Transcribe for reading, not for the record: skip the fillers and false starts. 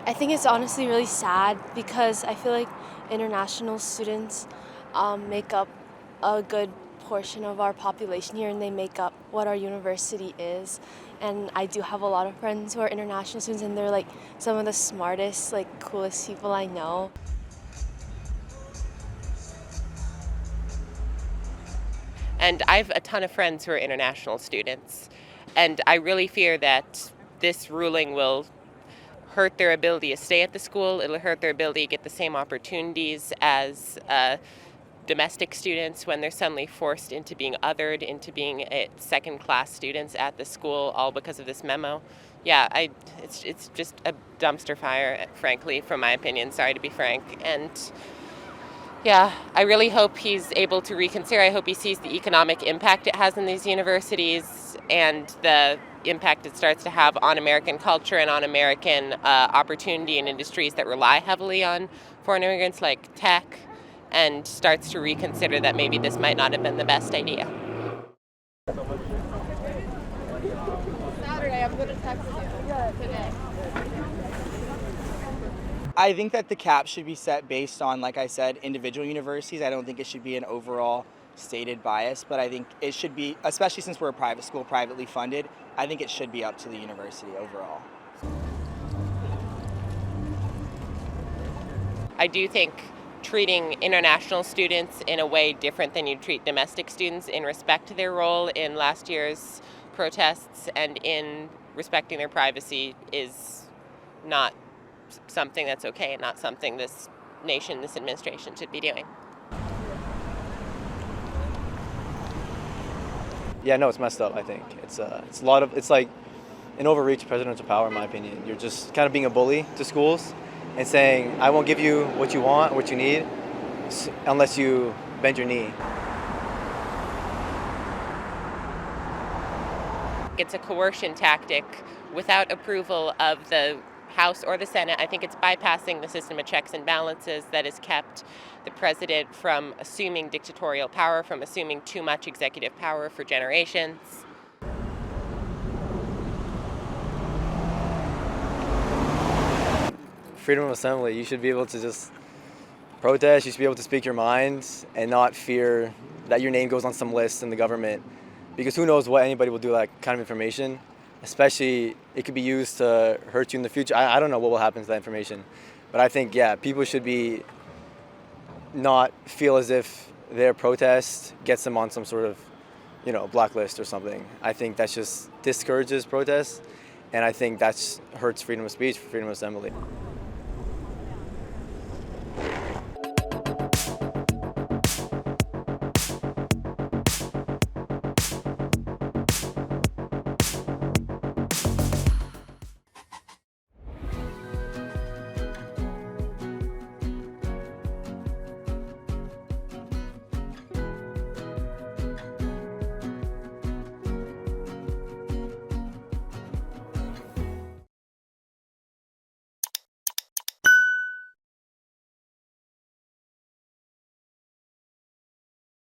I think it's honestly really sad because I feel like international students make up a good portion of our population here, and they make up what our university is. And I do have a lot of friends who are international students, and they're like some of the smartest, like coolest people I know. And I have a ton of friends who are international students. And I really fear that this ruling will hurt their ability to stay at the school. It'll hurt their ability to get the same opportunities as domestic students when they're suddenly forced into being othered, into being second-class students at the school, all because of this memo. Yeah, it's just a dumpster fire, frankly, from my opinion. Sorry to be frank. And yeah, I really hope he's able to reconsider. I hope he sees the economic impact it has in these universities and the impact it starts to have on American culture and on American opportunity in industries that rely heavily on foreign immigrants like tech, and starts to reconsider that maybe this might not have been the best idea. Saturday, I'm going to text you today. I think that the cap should be set based on, like I said, individual universities. I don't think it should be an overall stated bias, but I think it should be, especially since we're a private school, privately funded, I think it should be up to the university overall. I do think treating international students in a way different than you treat domestic students in respect to their role in last year's protests and in respecting their privacy is not something that's okay, and not something this nation, this administration should be doing. Yeah, no, it's messed up. I think it's a lot of, it's like an overreach of presidential power, in my opinion. You're just kind of being a bully to schools and saying, I won't give you what you want, what you need, unless you bend your knee. It's a coercion tactic without approval of the House or the Senate. I think it's bypassing the system of checks and balances that has kept the president from assuming dictatorial power, from assuming too much executive power for generations. Freedom of assembly, you should be able to just protest, you should be able to speak your mind and not fear that your name goes on some list in the government, because who knows what anybody will do with that kind of information. Especially, it could be used to hurt you in the future. I don't know what will happen to that information. But I think, yeah, people should be not feel as if their protest gets them on some sort of, blacklist or something. I think that just discourages protests, and I think that hurts freedom of speech, freedom of assembly.